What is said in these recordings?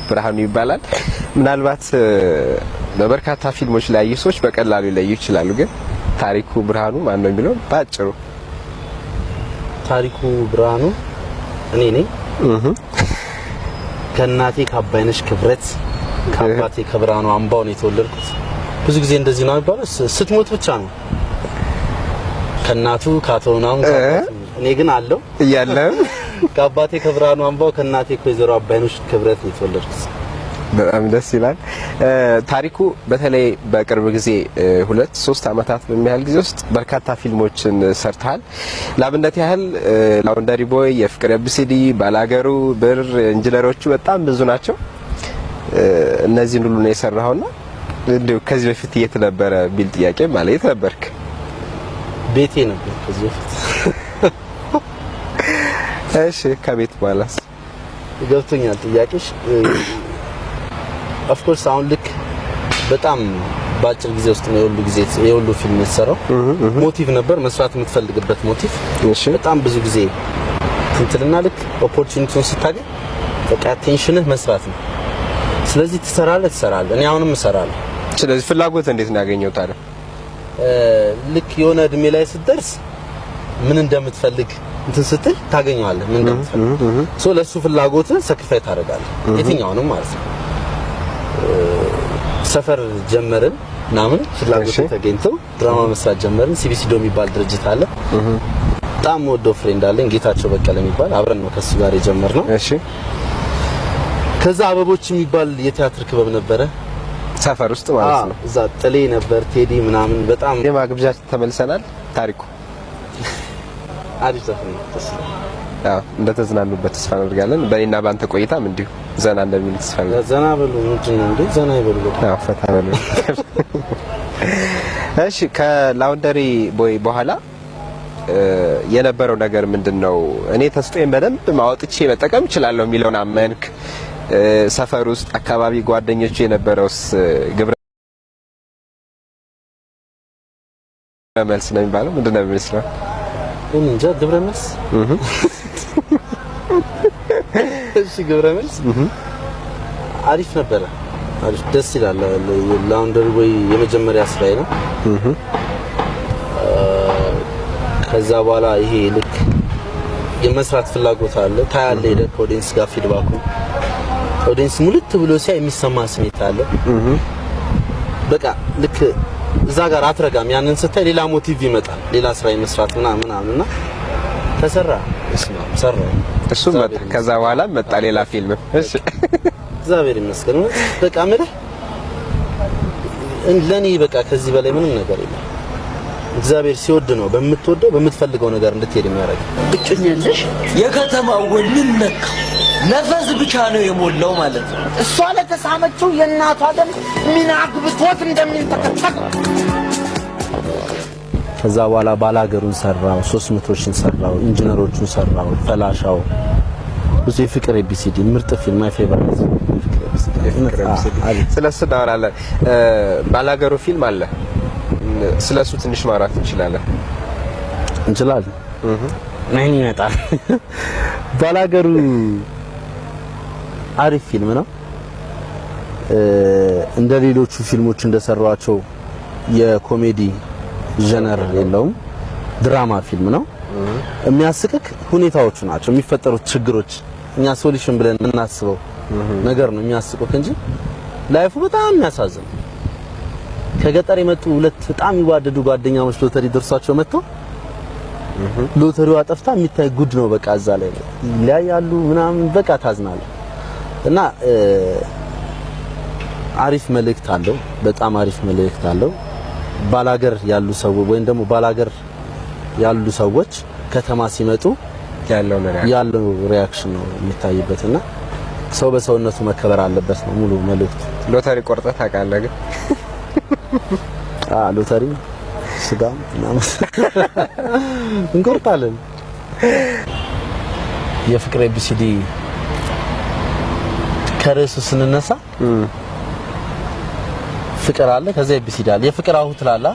ብርሃኑ ይባላል። ምናልባት በበርካታ ፊልሞች ላይ ሰዎች በቀላሉ ይለዩ ይችላሉ። ግን ታሪኩ ብርሃኑ ማን ነው የሚለው ባጭሩ። ታሪኩ ብርሃኑ እኔ ነኝ። ከእናቴ ከአባይነሽ ክብረት ከአባቴ ከብርሃኑ አምባው ነው የተወለድኩት። ብዙ ጊዜ እንደዚህ ነው የሚባለው፣ ስትሞት ብቻ ነው ከእናቱ ካቶናም እኔ ግን አለው እያለም ከአባቴ ከብርሃኑ አምባው ከእናቴ ከወይዘሮ አባይነሽ ክብረት ነው የተወለድኩት። በጣም ደስ ይላል። ታሪኩ በተለይ በቅርብ ጊዜ 2-3 አመታት በሚያህል ጊዜ ውስጥ በርካታ ፊልሞችን ሰርተሃል። ለአብነት ያህል ላውንደሪ ቦይ፣ የፍቅር ኤቢሲዲ፣ ባላገሩ፣ ብር፣ ኢንጂነሮቹ በጣም ብዙ ናቸው። እነዚህን ሁሉ ነው የሰራውና እንደው ከዚህ በፊት የት ነበረ ቢል ጥያቄ ማለት የት ነበርክ? ቤቴ ነበር ከዚህ በፊት። እሺ ከቤት በኋላስ? ገብቶኛል ጥያቄሽ። ኦፍ ኮርስ አሁን ልክ በጣም ባጭር ጊዜ ውስጥ ነው የሁሉ ፊልም የተሰራው። ሞቲቭ ነበር መስራት የምትፈልግበት ሞቲቭ። በጣም ብዙ ጊዜ እንትልና ልክ ኦፖርቹኒቲውን ስታገኝ በቃ ቴንሽንህ መስራት ነው። ስለዚህ ትሰራለህ። እኔ አሁንም እሰራለሁ። ስለዚህ ፍላጎት እንዴት ነው ያገኘው ታዲያ? ልክ የሆነ እድሜ ላይ ስትደርስ ምን እንደምትፈልግ እንትን ስትል ታገኘዋለህ። ምን እንደምትፈልግ ለሱ ፍላጎት ሰክሪፋይ ታደርጋለህ። የትኛውንም ማለት ነው። ሰፈር ጀመርን ምናምን ፍላጎት ተገኝቶ ድራማ መስራት ጀመርን። ሲቢሲዶ የሚባል ድርጅት አለ። በጣም ወዶ ፍሬንድ አለኝ ጌታቸው በቀለ የሚባል አብረን ነው ከሱ ጋር የጀመርነው። እሺ ከዛ አበቦች የሚባል የቲያትር ክበብ ነበረ ሰፈር ውስጥ ማለት ነው። እዛ ጥሌ ነበር ቴዲ ምናምን በጣም የማግብዣ ተመልሰናል። ታሪኩ አሪፍ ዘፈን ነው። አዎ እንደተዝናኑበት ተስፋ እናደርጋለን። በእኔና ባንተ ቆይታም እንዲሁ ዘና እንደሚል ተስፋ እናደርጋለን። ዘና በሉ ምንድን ነው እንዴ? ዘና ይበሉ። አዎ ፈታ በሉ። እሺ ከላውንደሪ ቦይ በኋላ የነበረው ነገር ምንድነው? እኔ ተስጦዬን በደንብ ማውጥቼ መጠቀም እችላለሁ የሚለውን አመንክ? ሰፈር ውስጥ አካባቢ ጓደኞቹ የነበረውስ ግብረ መልስ ነው የሚባለው ምንድነው የሚመስለው? እንጃ ግብረ መልስ እሺ ግብረ መልስ አሪፍ ነበረ። አሪፍ ደስ ይላል። ላውንደሪ ቦይ የመጀመሪያ ስራዬ ነው። ከዛ በኋላ ይሄ ልክ የመስራት ፍላጎት አለ። ታያለ ሄደ ከኦዲየንስ ጋር ፊድባኩ ኦዲየንስ ሙልት ብሎ ሲያይ የሚሰማ ስሜት አለ። በቃ ልክ እዛ ጋር አትረጋም። ያንን ስታይ ሌላ ሞቲቭ ይመጣል። ሌላ ስራ የመስራት ምናምንና ተሰራ ሰራ እሱ መጣ። ከዛ በኋላ መጣ ሌላ ፊልም። እሺ እግዚአብሔር ይመስገን። በቃ ምድር ለኔ በቃ ከዚህ በላይ ምንም ነገር የለም። እግዚአብሔር ሲወድ ነው በምትወደው በምትፈልገው ነገር እንድትሄድ የሚያደርግ። እጭኛለሽ የከተማው ወልን ነካ ነፈስ ብቻ ነው የሞላው ማለት ነው። እሷ ለተሳመችው የእናቷ ደም ምን አግብቶት እንደሚንተከተክ። ከዛ በኋላ ባላገሩን ሰራው፣ 300ን ሰራው፣ ኢንጂነሮቹን ሰራው፣ ፈላሻው ብዙ የፍቅር ኤቢሲዲ ምርጥ ፊልም ማይ ፌቨራይት ስለሱ እናወራለን። ባላገሩ ፊልም አለ። ስለሱ ትንሽ ማውራት እንችላለን? ምን ይመጣል? ባላገሩ አሪፍ ፊልም ነው። እንደ ሌሎቹ ፊልሞች እንደሰሯቸው የኮሜዲ ጀነር የለውም። ድራማ ፊልም ነው። የሚያስቅክ ሁኔታዎቹ ናቸው የሚፈጠሩት ችግሮች። እኛ ሶሉሽን ብለን የምናስበው ነገር ነው የሚያስቁክ እንጂ ላይፉ በጣም የሚያሳዝን። ከገጠር የመጡ ሁለት በጣም ይዋደዱ ጓደኛሞች ሎተሪ ደርሷቸው መጥተው ሎተሪዋ ጠፍታ የሚታይ ጉድ ነው። በቃ እዛ ላይ ይለያያሉ ምናምን በቃ ታዝናለህ። እና አሪፍ መልእክት አለው። በጣም አሪፍ መልእክት አለው። ባላገር ያሉ ሰዎች ወይም ደግሞ ባላገር ያሉ ሰዎች ከተማ ሲመጡ ያለው ሪያክሽን ነው የሚታይበትና ሰው በሰውነቱ መከበር አለበት ነው ሙሉ መልእክቱ። ሎተሪ ቆርጠህ ታውቃለህ? ግን ሎተሪ ስጋ ምናምን እንቆርጣለን። የፍቅር ኤቢሲዲ ከርዕሱ ስንነሳ ፍቅር አለ፣ ከዛ ኤቢሲዲ አለ። የፍቅር አሁ ትላላ።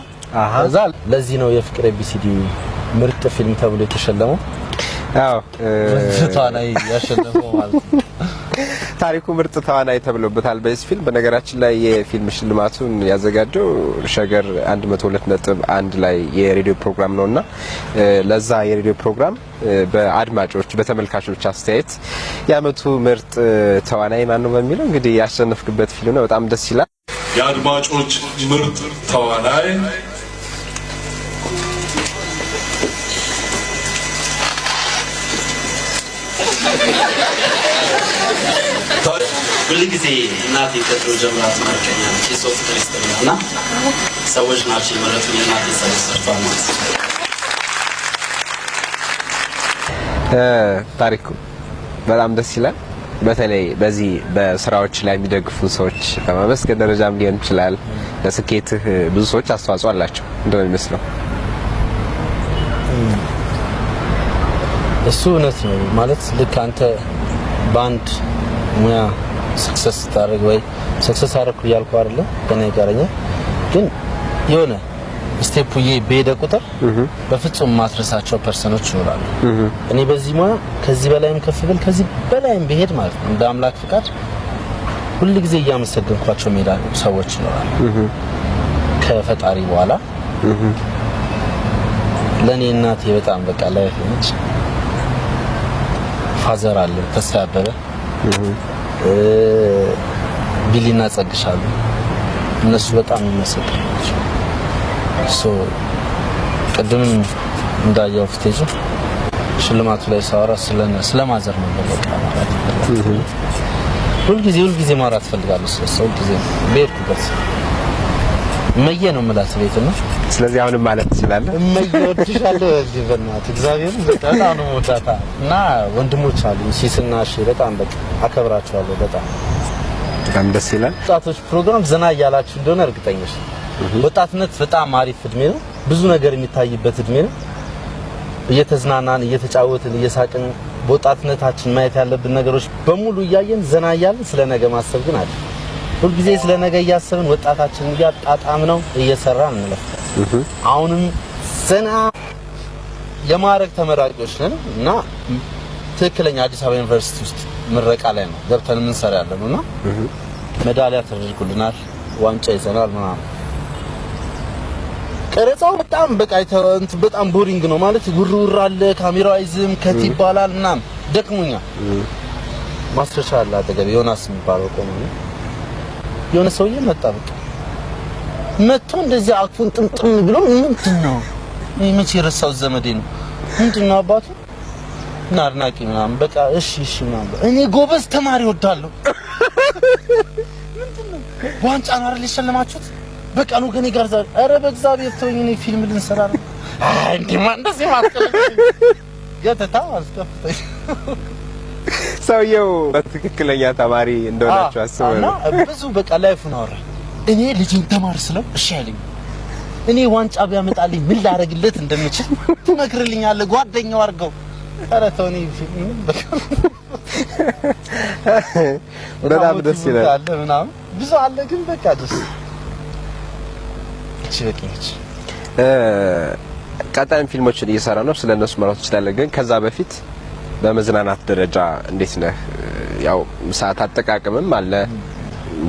ከዛ ለዚህ ነው የፍቅር ኤቢሲዲ ምርጥ ፊልም ተብሎ የተሸለመው። አዎ ተዋናይ ያሸነፈው ማለት ነው። ታሪኩ ምርጥ ተዋናይ ተብሎበታል በዚህ ፊልም። በነገራችን ላይ የፊልም ሽልማቱን ያዘጋጀው ሸገር 102.1 ላይ የሬዲዮ ፕሮግራም ነውና ለዛ የሬዲዮ ፕሮግራም በአድማጮች በተመልካቾች አስተያየት የአመቱ ምርጥ ተዋናይ ማን ነው በሚለው እንግዲህ ያሸነፍክበት ፊልም ነው። በጣም ደስ ይላል። የአድማጮች ምርጥ ተዋናይ ሁሉ ጊዜ እናቴ ከድሮ ጀምራ ትመርቀኛለች። የሰው ፍቅር ይስጠኛልና ሰዎች ናቸው የመረጡኝ። እናቴ ሰርቷል ማለት ነው። ታሪኩ በጣም ደስ ይላል። በተለይ በዚህ በስራዎች ላይ የሚደግፉ ሰዎች በማመስገን ደረጃም ሊሆን ይችላል ለስኬትህ ብዙ ሰዎች አስተዋጽኦ አላቸው እንደሚመስለው። እሱ እውነት ነው ማለት ልክ አንተ ባንድ ሙያ ሰክሰስ ታደርግ ወይ ሰክሰስ አደረኩ ያልኩ አይደለም ከኔ ጋርኛ ግን የሆነ ስቴፕዬ በሄደ ቁጥር በፍጹም ማትረሳቸው ፐርሰኖች ይኖራሉ። እኔ በዚህ ሙያ ከዚህ በላይም ከፍ ብል ከዚህ በላይም በሄድ ማለት ነው እንደ አምላክ ፍቃድ ሁሉ ጊዜ እያመሰገንኳቸው ሜዳሉ ሰዎች ይኖራሉ ከፈጣሪ በኋላ ለኔ እናቴ በጣም በቃ ላይፍ ነች። ፋዘር አለ ተስፋ ያበረ ቢሊና ጸግሻሉ እነሱ በጣም ይመሰክራሉ። ቅድም እንዳየው ፍቴጅ ሽልማቱ ላይ ሳወራ ስለማዘር ነው በቃ ሁልጊዜ ማውራት ፈልጋለሁ ስለሰው ጊዜ በሄድኩበት እመዬ ነው የምላት ቤት ነው። ስለዚህ አሁንም ማለት ትችላለህ እመዬ ወድሻለሁ እዚህ በእናትህ እግዚአብሔር በጣም ነው ወዳታ እና ወንድሞች አሉ ሲስና እሺ በጣም በቃ አከብራቸዋለሁ በጣም ደስ ይላል። ወጣቶች ፕሮግራም ዘና ያላችሁ እንደሆነ እርግጠኛ ነኝ። ወጣትነት በጣም አሪፍ እድሜ ነው። ብዙ ነገር የሚታይበት እድሜ ነው። እየተዝናናን እየተጫወትን እየሳቅን በወጣትነታችን ማየት ያለብን ነገሮች በሙሉ እያየን ዘና እያልን ስለ ነገ ማሰብ ግን አለ። ሁሉ ጊዜ ስለ ነገ እያሰብን ወጣታችንን እያጣጣም ነው እየሰራን እንለፍ። አሁንም ዘና የማረግ ተመራቂዎች ነን እና ትክክለኛ አዲስ አበባ ዩኒቨርሲቲ ውስጥ ምረቃ ላይ ነው ገብተን ምን ሰራ ያለውና ሜዳሊያ ተደርጎልናል፣ ዋንጫ ይዘናል ምናምን። ቀረጻው በጣም በቃ በጣም ቦሪንግ ነው ማለት ጉርውር አለ፣ ካሜራው አይዝም፣ ከት ይባላል ምናምን ደክሞኛ። ማስረሻ አለ አጠገብ ዮናስ የሚባለው ቆሞ ነው የሆነ ሰውዬ መጣ በቃ መጥቶ እንደዚህ አፉን ጥምጥም ብሎ ምንድነው መቼ የረሳው ዘመዴ ነው ምንድነው አባቱ እና አድናቂ ምናምን በቃ እሺ ምናምን እኔ ጎበዝ ተማሪ ወዳለሁ ምንድነው ዋንጫ ነው አይደል የሸለማችሁት በቃ ነው ከኔ ጋር ዛሬ ኧረ በእግዚአብሔር ተወኝ እኔ ፊልም ልንሰራ ነው አይ እንዴ ማን እንደዚህ ማስቀለድ ገተታ አስከፍተኝ ሰውየው በትክክለኛ ተማሪ እንደሆናችሁ አስበው እና ብዙ በቃ ላይፉን አወራ። እኔ ልጅን ተማር ስለው እሺ አይልኝ። እኔ ዋንጫ ቢያመጣልኝ ምን ላደርግለት እንደምችል ትመክርልኛለህ ጓደኛው አድርገው። ኧረ ተው እኔ በቃ በጣም ደስ ይላል አለ ምናምን ብዙ አለ ግን በቃ ደስ ይችላል። ቀጣይም ፊልሞችን እየሰራ ነው ስለነሱ ማለት ይችላል። ግን ከዛ በፊት በመዝናናት ደረጃ እንዴት ነህ? ያው ሰዓት አጠቃቀምም አለ።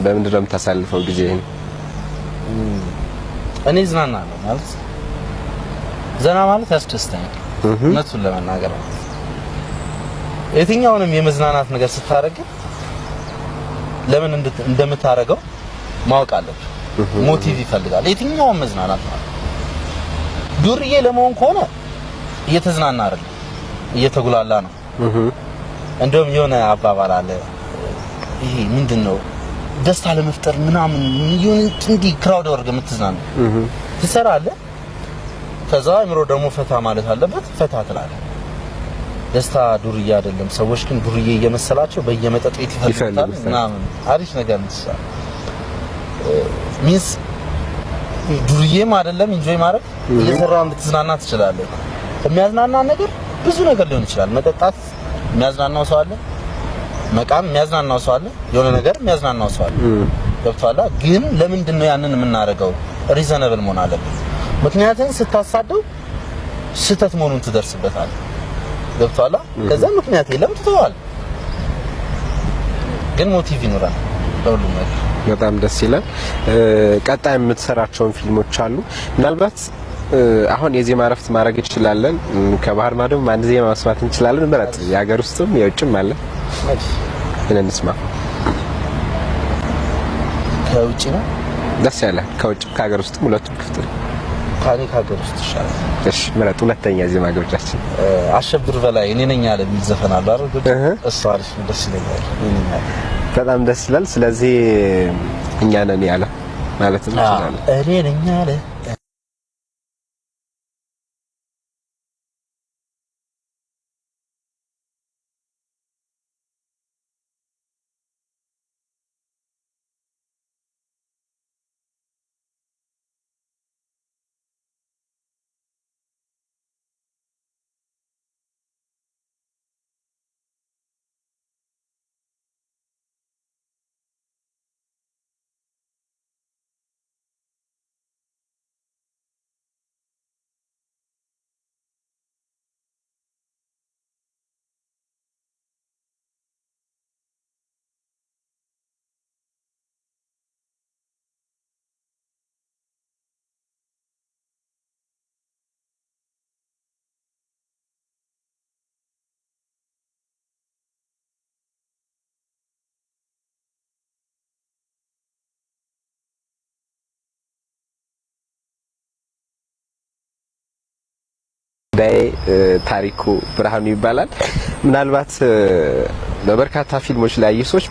በምንድን ነው የምታሳልፈው ጊዜህን? እኔ ዝናናለሁ ማለት ዘና ማለት ያስደስተኛል። እውነቱን ለመናገር የትኛውንም የመዝናናት ነገር ስታደርግ ለምን እንደምታደርገው ማወቅ አለብህ። ሞቲቭ ይፈልጋል የትኛውም መዝናናት ማለት። ዱርዬ ለመሆን ከሆነ እየተዝናና አይደለም እየተጉላላ ነው። እንደውም የሆነ አባባል አለ ይሄ ምንድነው ደስታ ለመፍጠር ምናምን ይሁን እንዲ ክራውድ ወርገ የምትዝናና ትሰራለህ። ከዛ አእምሮ ደግሞ ፈታ ማለት አለበት። ፈታ ትላለህ። ደስታ ዱርዬ አይደለም። ሰዎች ግን ዱርዬ እየመሰላቸው በየመጠጥ ቤት ይፈልጋሉ ምናምን አሪፍ ነገር ነው። ሚንስ ዱርዬም አይደለም ኢንጆይ ማድረግ እየሰራው እንድትዝናና ትችላለህ። የሚያዝናና ነገር ብዙ ነገር ሊሆን ይችላል። መጠጣት የሚያዝናናው ሰው አለ፣ መቃም የሚያዝናናው ሰው አለ፣ የሆነ ነገር የሚያዝናናው ሰው አለ። ገብቷላ? ግን ለምንድን ነው ያንን የምናደርገው? ሪዘነብል መሆን አለበት። ምክንያቱም ስታሳደው ስህተት መሆኑን ትደርስበታለህ። ገብቷላ? ከዛ ምክንያት የለም ትተዋል። ግን ሞቲቭ ይኖራል ለሁሉም ነገር። በጣም ደስ ይላል። ቀጣይ የምትሰራቸውን ፊልሞች አሉ ምናልባት አሁን የዜማ ረፍት ማድረግ እንችላለን ከባህር ማዶም አንድ ዜማ መስማት እንችላለን ምረጥ የሀገር ውስጥም የውጭም አለ ምን እንስማ ከውጭ ነው ደስ ያለ ከውጭ ከሀገር ውስጥም ሁለቱም ክፍት ካኒ ከሀገር ውስጥ ይሻላል እሺ ምረጥ ሁለተኛ ዜማ ግብዣችን አሸብር በላይ እኔ ነኝ ያለ የሚዘፈናል አይደል እሱ አሪፍ ደስ ይላል በጣም ደስ ይላል ስለዚህ እኛ ነን ያለ ማለት እንችላለን እኔ ነኝ ያለ ታሪኩ ብርሃኑ ይባላል ምናልባት በበርካታ ፊልሞች ላይ ይሶች